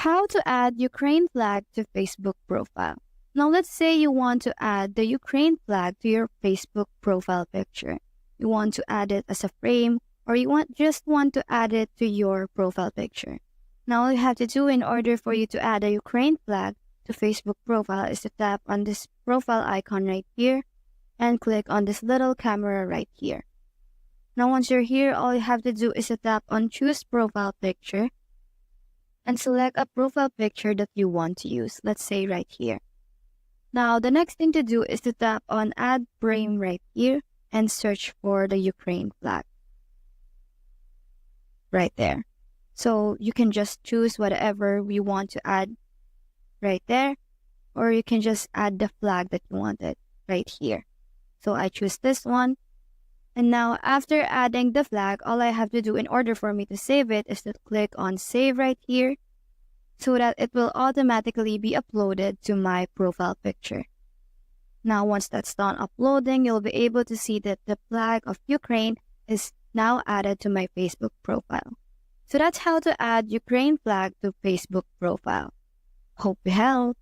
How to add Ukraine flag to Facebook profile. Now let's say you want to add the Ukraine flag to your Facebook profile picture. You want to add it as a frame, or you just want to add it to your profile picture. Now all you have to do in order for you to add a Ukraine flag to Facebook profile is to tap on this profile icon right here and click on this little camera right here. Now once you're here, all you have to do is to tap on choose profile picture and select a profile picture that you want to use. Let's say right here. Now the next thing to do is to tap on add frame right here and search for the Ukraine flag. Right there. So you can just choose whatever we want to add right there, or you can just add the flag that you wanted right here. So I choose this one. And now after adding the flag, all I have to do in order for me to save it is to click on save right here so that it will automatically be uploaded to my profile picture. Now once that's done uploading, you'll be able to see that the flag of Ukraine is now added to my Facebook profile. So that's how to add Ukraine flag to Facebook profile. Hope you helped.